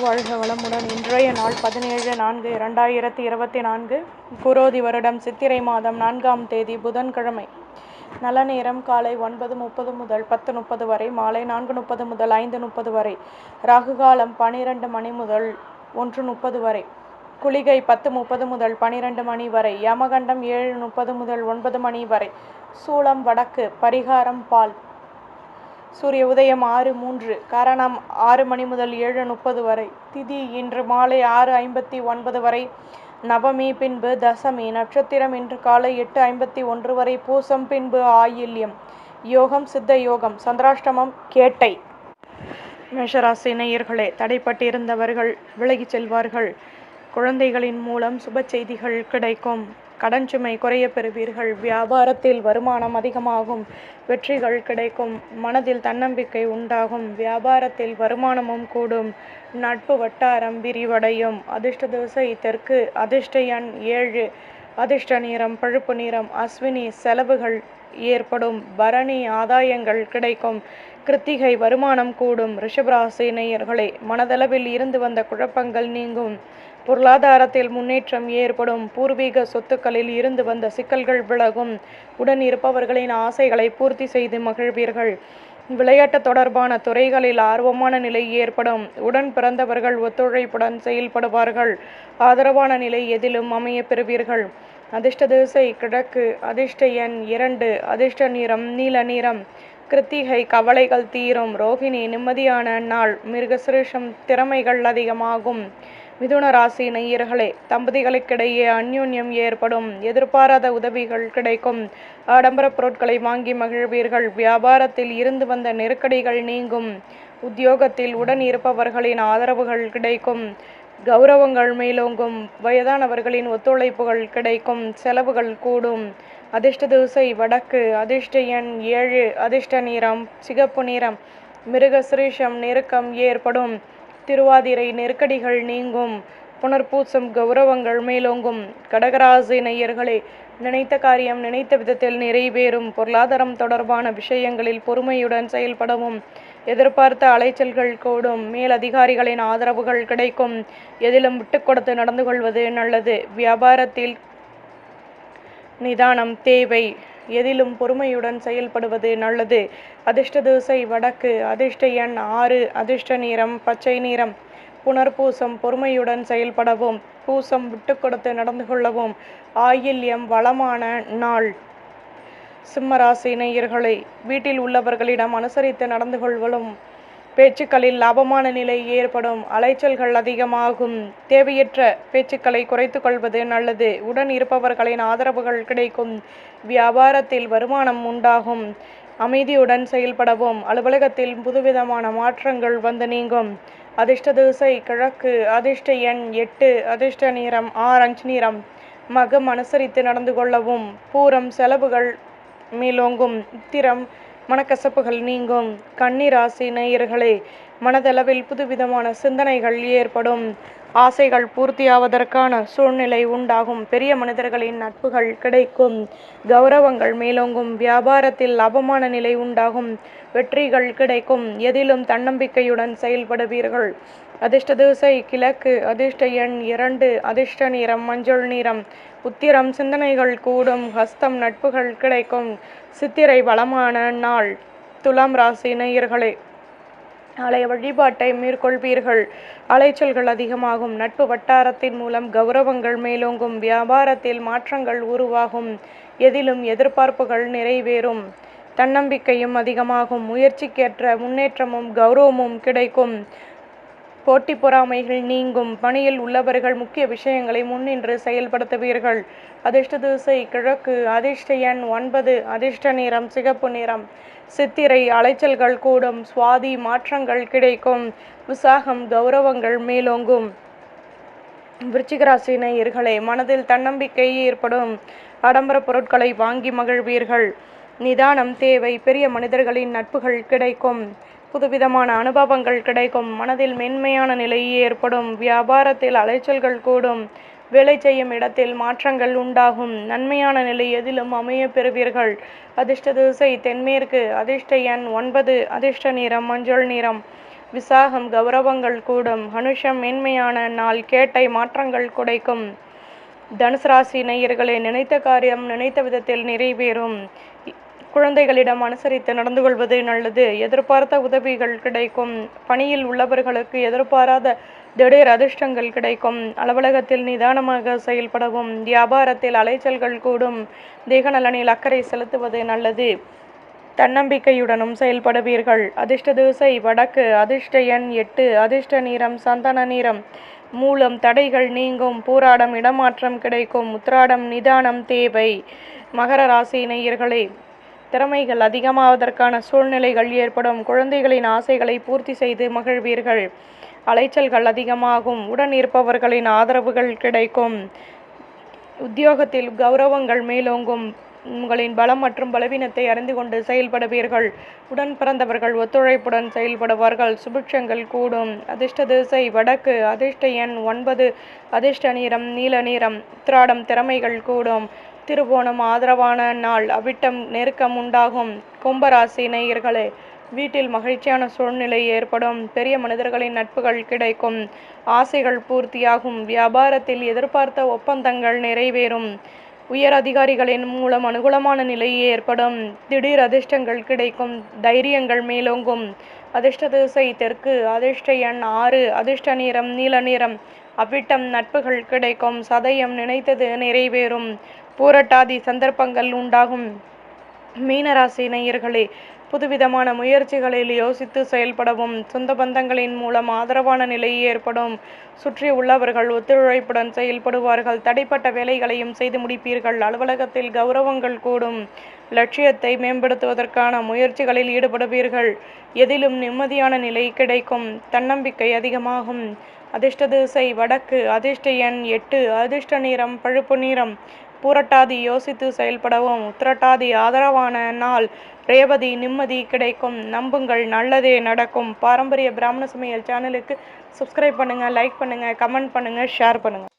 வாழ்க வளமுடன். இன்றைய நாள் 17/4/2024 குரோதி வருடம் சித்திரை மாதம் 4ஆம் தேதி புதன்கிழமை. நல்ல நேரம் காலை 9:30 முதல் 10:30 வரை, மாலை 4:30 முதல் 5:30 வரை. ராகுகாலம் 12 மணி முதல் 1:30 வரை. குளிகை 10:30 முதல் 12 மணி வரை. யமகண்டம் 7:30 முதல் 9 மணி வரை. சூலம் வடக்கு. பரிகாரம் பால். சூரிய உதயம் 6:03. கரணம் 6 மணி முதல் 7:30 வரை. திதி இன்று மாலை 6:59 வரை. நவமி பின்பு தசமி. நட்சத்திரம் இன்று காலை 8:51 வரை. பூசம் பின்பு ஆயில்யம். யோகம் சித்த யோகம். சந்திராஷ்டமம் கேட்டை. மேஷராசி நேயர்களே, தடைப்பட்டிருந்தவர்கள் விலகிச் செல்வார்கள். குழந்தைகளின் மூலம் சுப செய்திகள் கிடைக்கும். கடன் சுமை குறைய பெறுவீர்கள். வியாபாரத்தில் வருமானம் அதிகமாகும். வெற்றிகள் கிடைக்கும். மனதில் தன்னம்பிக்கை உண்டாகும். வியாபாரத்தில் வருமானமும் கூடும். நட்பு வட்டாரம் விரிவடையும். அதிர்ஷ்ட திசை தெற்கு. அதிர்ஷ்ட எண் 7. அதிர்ஷ்ட நிறம் பழுப்பு நிறம். அஸ்வினி செலவுகள் ஏற்படும். பரணி ஆதாயங்கள் கிடைக்கும். கிருத்திகை வருமானம் கூடும். ரிஷபராசி நேயர்களே, மனதளவில் இருந்து வந்த குழப்பங்கள் நீங்கும். பொருளாதாரத்தில் முன்னேற்றம் ஏற்படும். பூர்வீக சொத்துக்களில் இருந்து வந்த சிக்கல்கள் விலகும். உடன் இருப்பவர்களின் ஆசைகளை பூர்த்தி செய்து மகிழ்வீர்கள். விளையாட்டு தொடர்பான துறைகளில் ஆர்வமான நிலை ஏற்படும். உடன் பிறந்தவர்கள் ஒத்துழைப்புடன் செயல்படுவார்கள். ஆதரவான நிலை எதிலும் அமைய பெறுவீர்கள். அதிர்ஷ்ட திசை கிழக்கு. அதிர்ஷ்ட எண் 2. அதிர்ஷ்ட நிறம் நீல நிறம். கிருத்திகை கவலைகள் தீரும். ரோகிணி நிம்மதியான நாள். மிருகசிருஷம் திறமைகள் அதிகமாகும். மிதுன ராசி நேயர்களே, தம்பதிகளுக்கிடையே அந்யோன்யம் ஏற்படும். எதிர்பாராத உதவிகள் கிடைக்கும். ஆடம்பர பொருட்களை வாங்கி மகிழ்வீர்கள். வியாபாரத்தில் இருந்து வந்த நெருக்கடிகள் நீங்கும். உத்தியோகத்தில் உடன் இருப்பவர்களின் ஆதரவுகள் கிடைக்கும். கௌரவங்கள் மேலோங்கும். வயதானவர்களின் ஒத்துழைப்புகள் கிடைக்கும். செலவுகள் கூடும். அதிர்ஷ்ட திசை வடக்கு. அதிர்ஷ்ட எண் 7. அதிர்ஷ்ட நிறம் சிகப்பு நிறம். மிருகசிருஷம் நெருக்கம் ஏற்படும். திருவாதிரை நெருக்கடிகள் நீங்கும். புனர்பூசம் கௌரவங்கள் மேலோங்கும். கடகராசி நேயர்களே, நினைத்த காரியம் நினைத்த விதத்தில் நிறைவேறும். பொருளாதாரம் தொடர்பான விஷயங்களில் பொறுமையுடன் செயல்படவும். எதிர்பார்த்த அலைச்சல்கள் கூடும். மேல் அதிகாரிகளின் ஆதரவுகள் கிடைக்கும். எதிலும் விட்டு கொடுத்து நடந்து கொள்வது நல்லது. வியாபாரத்தில் நிதானம் தேவை. எதிலும் பொறுமையுடன் செயல்படுவது நல்லது. அதிர்ஷ்ட திசை வடக்கு. அதிர்ஷ்ட எண் 6. அதிர்ஷ்ட நிறம் பச்சை நிறம். புனர்பூசம் பொறுமையுடன் செயல்படவும். பூசம் விட்டு கொடுத்து நடந்து கொள்ளவும். ஆயில்யம் வளமான நாள். சிம்மராசி நேயர்களை, வீட்டில் உள்ளவர்களிடம் அனுசரித்து நடந்து கொள்வதும். பேச்சுக்களில் லாபமான நிலை ஏற்படும். அலைச்சல்கள் அதிகமாகும். தேவையற்ற பேச்சுக்களை குறைத்து கொள்வது நல்லது. உடன் இருப்பவர்களின் ஆதரவுகள் கிடைக்கும். வியாபாரத்தில் வருமானம் உண்டாகும். அமைதியுடன் செயல்படவும். அலுவலகத்தில் புதுவிதமான மாற்றங்கள் வந்து நீங்கும். அதிர்ஷ்ட திசை கிழக்கு. அதிர்ஷ்ட எண் 8. அதிர்ஷ்ட நிறம் ஆரஞ்சு நிறம். மகம் அனுசரித்து நடந்து கொள்ளவும். பூரம் செலவுகள் மேலோங்கும். உத்திரம் மனக்கசப்புகள் நீங்கும். கன்னி ராசி நேயர்களே, மனதளவில் புதுவிதமான சிந்தனைகள் ஏற்படும். ஆசைகள் பூர்த்தியாவதற்கான சூழ்நிலை உண்டாகும். பெரிய மனிதர்களின் நட்புகள் கிடைக்கும். கௌரவங்கள் மேலோங்கும். வியாபாரத்தில் லாபமான நிலை உண்டாகும். வெற்றிகள் கிடைக்கும். எதிலும் தன்னம்பிக்கையுடன் செயல்படுவீர்கள். அதிர்ஷ்ட திசை கிழக்கு. அதிர்ஷ்ட எண் 2. அதிர்ஷ்ட நிறம் மஞ்சள் நிறம். உத்திரம் சிந்தனைகள் கூடும். ஹஸ்தம் நட்புகள் கிடைக்கும். சித்திரை வளமான நாள். துலாம் ராசி நேயர்களே, ஆலய வழிபாட்டை மேற்கொள்வீர்கள். அலைச்சல்கள் அதிகமாகும். நட்பு வட்டாரத்தின் மூலம் கௌரவங்கள் மேலோங்கும். வியாபாரத்தில் மாற்றங்கள் உருவாகும். எதிலும் எதிர்பார்ப்புகள் நிறைவேறும். தன்னம்பிக்கையும் அதிகமாகும். முயற்சிக்கேற்ற முன்னேற்றமும் கௌரவமும் கிடைக்கும். போட்டி பொறாமைகள் நீங்கும். பணியில் உள்ளவர்கள் முக்கிய விஷயங்களை முன்னின்று செயல்படுத்துவீர்கள். அதிர்ஷ்ட திசை கிழக்கு. அதிர்ஷ்ட எண் 9. அதிர்ஷ்ட நிறம் சிகப்பு நிறம். சித்திரை அலைச்சல்கள் கூடும். சுவாதி மாற்றங்கள் கிடைக்கும். விசாகம் கௌரவங்கள் மேலோங்கும். விருச்சிகராசி நேயர்களே, மனதில் தன்னம்பிக்கை ஏற்படும். ஆடம்பர பொருட்களை வாங்கி மகிழ்வீர்கள். நிதானம் தேவை. பெரிய மனிதர்களின் நட்புகள் கிடைக்கும். புதுவிதமான அனுபவங்கள் கிடைக்கும். மனதில் மென்மையான நிலை ஏற்படும். வியாபாரத்தில் அலைச்சல்கள் கூடும். வேலை செய்யும் இடத்தில் மாற்றங்கள் உண்டாகும். நன்மையான நிலை எதிலும் அமைய பெறுவீர்கள். அதிர்ஷ்ட திசை தென்மேற்கு. அதிர்ஷ்ட எண் 9. அதிர்ஷ்ட நிறம் மஞ்சள் நிறம். விசாகம் கௌரவங்கள் கூடும். அனுஷம் மேன்மையான நாள். கேட்டை மாற்றங்கள் குடைக்கும். தனுசு ராசி நேயர்களே, நினைத்த காரியம் நினைத்த விதத்தில் நிறைவேறும். குழந்தைகளிடம் அனுசரித்து நடந்து கொள்வது நல்லது. எதிர்பார்த்த உதவிகள் கிடைக்கும். பணியில் உள்ளவர்களுக்கு எதிர்பாராத திடீர் அதிர்ஷ்டங்கள் கிடைக்கும். அலுவலகத்தில் நிதானமாக செயல்படவும். வியாபாரத்தில் அலைச்சல்கள் கூடும். தேக நலனில் அக்கறை செலுத்துவது நல்லது. தன்னம்பிக்கையுடனும் செயல்படுவீர்கள். அதிர்ஷ்ட திசை வடக்கு. அதிர்ஷ்ட எண் 8. அதிர்ஷ்ட நிறம் சந்தன நிறம். மூலம் தடைகள் நீங்கும். பூராடம் இடமாற்றம் கிடைக்கும். உத்திராடம் நிதானம் தேவை. மகர ராசி நேயர்களே, திறமைகள் அதிகமாவதற்கான சூழ்நிலைகள் ஏற்படும். குழந்தைகளின் ஆசைகளை பூர்த்தி செய்து மகிழ்வீர்கள். அலைச்சல்கள் அதிகமாகும். உடன் இருப்பவர்களின் ஆதரவுகள் கிடைக்கும். உத்தியோகத்தில் கௌரவங்கள் மேலோங்கும். உங்களின் பலம் மற்றும் பலவீனத்தை அறிந்து கொண்டு செயல்படுவீர்கள். உடன் பிறந்தவர்கள் ஒத்துழைப்புடன் செயல்படுவார்கள். சுபிட்சங்கள் கூடும். அதிர்ஷ்ட திசை வடக்கு. அதிர்ஷ்ட எண் 9. அதிர்ஷ்ட நிறம் நீல நிறம். உத்திராடம் திறமைகள் கூடும். திருவோணம் ஆதரவான நாள். அவிட்டம் நெருக்கம் உண்டாகும். கும்பராசி நேயர்களே, வீட்டில் மகிழ்ச்சியான சூழ்நிலை ஏற்படும். பெரிய மனிதர்களின் நட்புகள் கிடைக்கும். ஆசைகள் பூர்த்தியாகும். வியாபாரத்தில் எதிர்பார்த்த ஒப்பந்தங்கள் நிறைவேறும். உயர் அதிகாரிகளின் மூலம் அனுகூலமான நிலை ஏற்படும். திடீர் அதிர்ஷ்டங்கள் கிடைக்கும். தைரியங்கள் மேலோங்கும். அதிர்ஷ்ட திசை தெற்கு. அதிர்ஷ்ட எண் 6. அதிர்ஷ்ட நிறம் நீல நிறம். அவ்விட்டம் நட்புகள் கிடைக்கும். சதயம் நினைத்தது நிறைவேறும். பூரட்டாதி சந்தர்ப்பங்கள் உண்டாகும். மீனராசி நேயர்களே, புதுவிதமான முயற்சிகளில் யோசித்து செயல்படவும். சொந்த பந்தங்களின் மூலம் ஆதரவான நிலை ஏற்படும். சுற்றி உள்ளவர்கள் ஒத்துழைப்புடன் செயல்படுவார்கள். தடைப்பட்ட வேலைகளையும் செய்து முடிப்பீர்கள். அலுவலகத்தில் கௌரவங்கள் கூடும். லட்சியத்தை மேம்படுத்துவதற்கான முயற்சிகளில் ஈடுபடுவீர்கள். எதிலும் நிம்மதியான நிலை கிடைக்கும். தன்னம்பிக்கை அதிகமாகும். அதிர்ஷ்ட திசை வடக்கு. அதிர்ஷ்ட எண் 8. அதிர்ஷ்ட நிறம் பழுப்பு நிறம். பூரட்டாதி யோசித்து செயல்படவும். உத்திரட்டாதி ஆதரவான நாள். ரேவதி நிம்மதி கிடைக்கும். நம்புங்கள், நல்லதே நடக்கும். பாரம்பரிய பிராமண சமையல் சேனலுக்கு சப்ஸ்கிரைப் பண்ணுங்க, லைக் பண்ணுங்க, கமெண்ட் பண்ணுங்க, ஷேர் பண்ணுங்க.